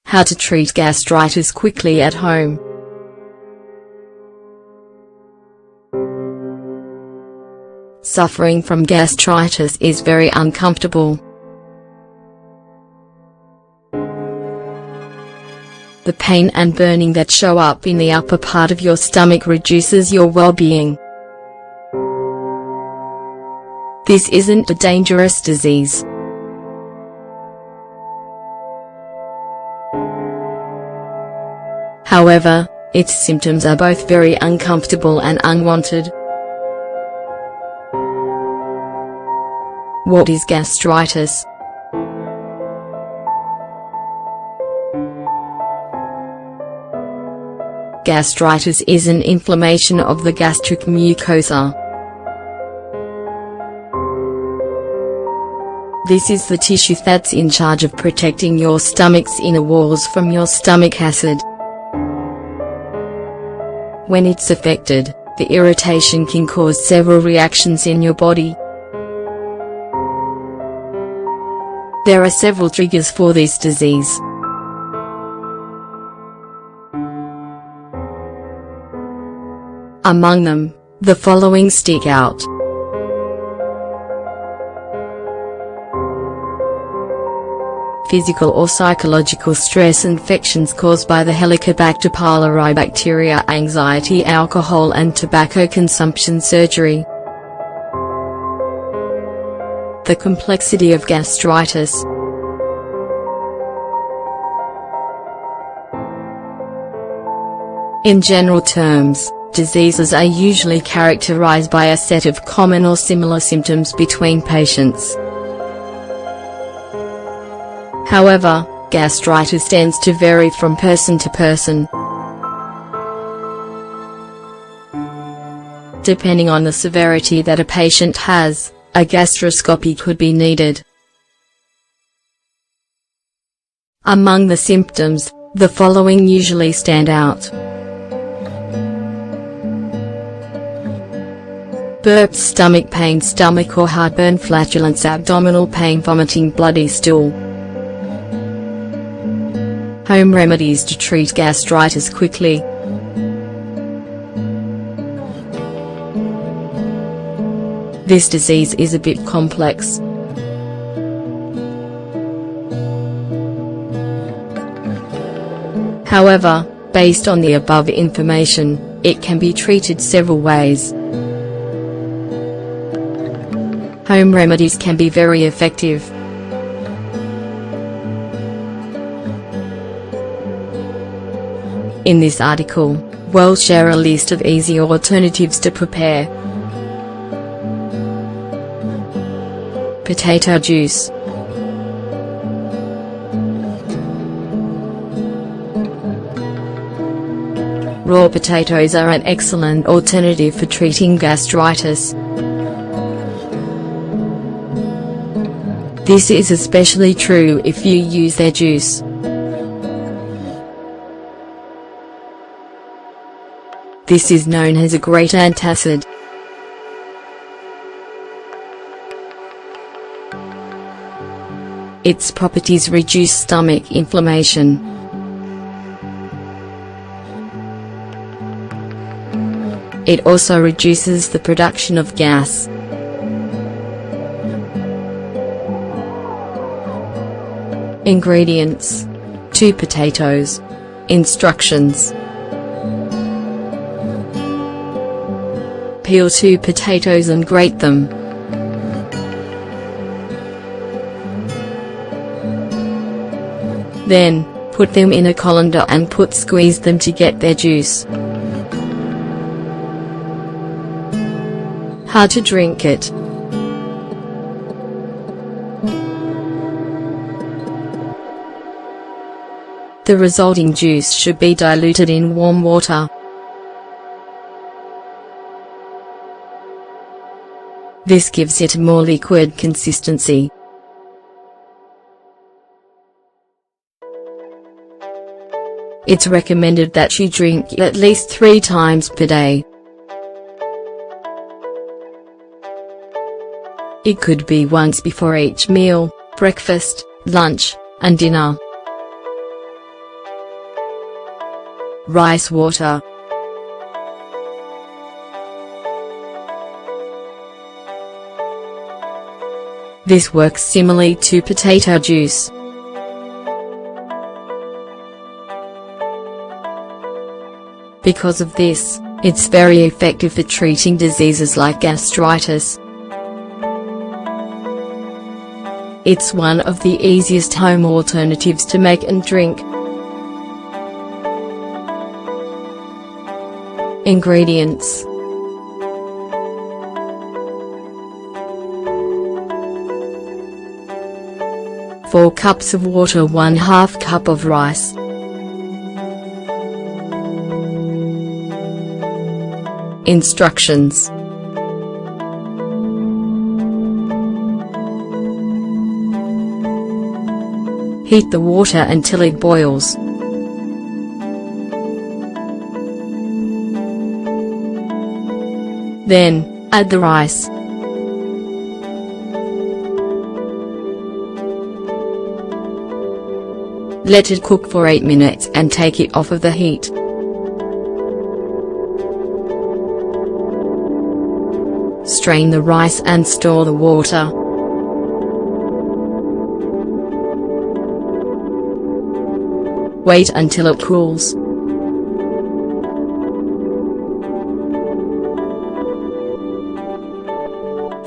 How to treat gastritis quickly at home. Suffering from gastritis is very uncomfortable. The pain and burning that show up in the upper part of your stomach reduces your well-being. This isn't a dangerous disease. However, its symptoms are both very uncomfortable and unwanted. What is gastritis? Gastritis is an inflammation of the gastric mucosa. This is the tissue that's in charge of protecting your stomach's inner walls from your stomach acid. When it's affected, the irritation can cause several reactions in your body. There are several triggers for this disease. Among them, the following stick out. Physical or psychological stress, infections caused by the Helicobacter pylori bacteria, anxiety, alcohol and tobacco consumption, surgery. The complexity of gastritis. In general terms, diseases are usually characterized by a set of common or similar symptoms between patients. However, gastritis tends to vary from person to person. Depending on the severity that a patient has, a gastroscopy could be needed. Among the symptoms, the following usually stand out. Burps, stomach pain, stomach or heartburn, flatulence, abdominal pain, vomiting, bloody stool. Home remedies to treat gastritis quickly. This disease is a bit complex. However, based on the above information, it can be treated several ways. Home remedies can be very effective. In this article, we'll share a list of easy alternatives to prepare. Potato juice. Raw potatoes are an excellent alternative for treating gastritis. This is especially true if you use their juice. This is known as a great antacid. Its properties reduce stomach inflammation. It also reduces the production of gas. Ingredients: 2 potatoes. Instructions: peel 2 potatoes and grate them. Then, put them in a colander and squeeze them to get their juice. How to drink it. The resulting juice should be diluted in warm water. This gives it a more liquid consistency. It's recommended that you drink at least 3 times per day. It could be once before each meal, breakfast, lunch, and dinner. Rice water. This works similarly to potato juice. Because of this, it's very effective for treating diseases like gastritis. It's one of the easiest home alternatives to make and drink. Ingredients: 4 cups of water, 1/2 cup of rice. Instructions: heat the water until it boils. Then, add the rice. Let it cook for 8 minutes and take it off of the heat. Strain the rice and store the water. Wait until it cools.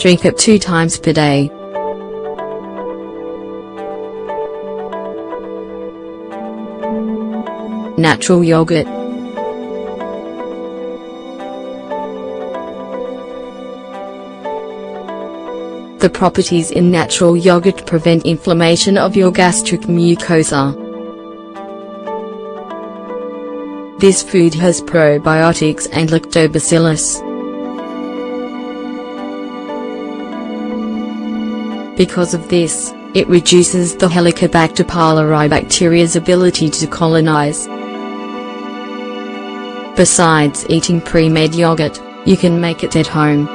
Drink it 2 times per day. Natural yogurt. The properties in natural yogurt prevent inflammation of your gastric mucosa. This food has probiotics and lactobacillus. Because of this, it reduces the Helicobacter pylori bacteria's ability to colonize. Besides eating pre-made yogurt, you can make it at home.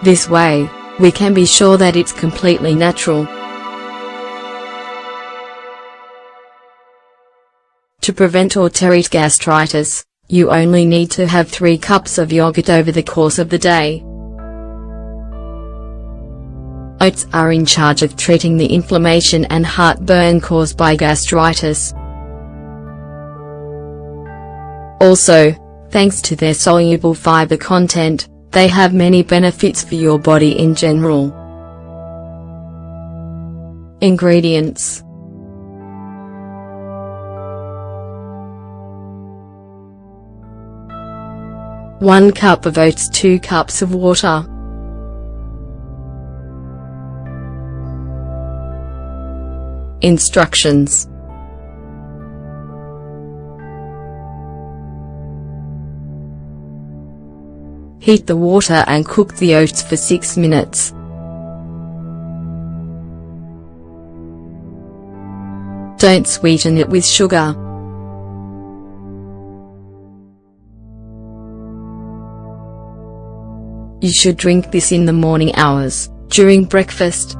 This way, we can be sure that it's completely natural. To prevent or treat gastritis, you only need to have 3 cups of yogurt over the course of the day. Oats are in charge of treating the inflammation and heartburn caused by gastritis. Also, thanks to their soluble fiber content, they have many benefits for your body in general. Ingredients: 1 cup of oats, 2 cups of water. Instructions: heat the water and cook the oats for 6 minutes. Don't sweeten it with sugar. You should drink this in the morning hours, during breakfast.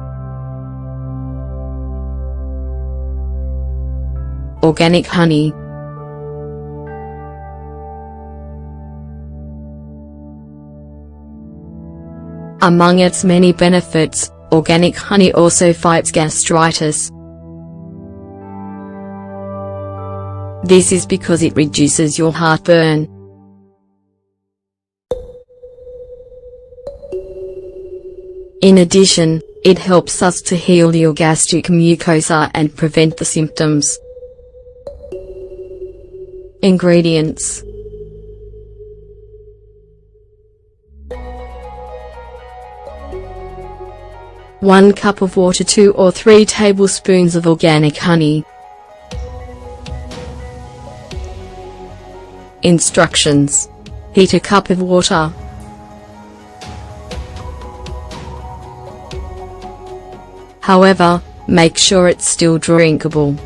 Organic honey. Among its many benefits, organic honey also fights gastritis. This is because it reduces your heartburn. In addition, it helps us to heal your gastric mucosa and prevent the symptoms. Ingredients: 1 cup of water, 2 or 3 tablespoons of organic honey. Instructions: heat a cup of water. However, make sure it's still drinkable.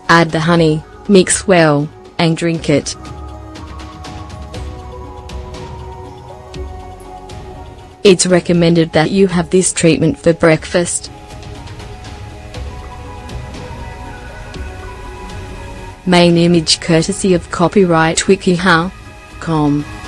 Add the honey, mix well, and drink it. It's recommended that you have this treatment for breakfast. Main image courtesy of copyright wikihow.com.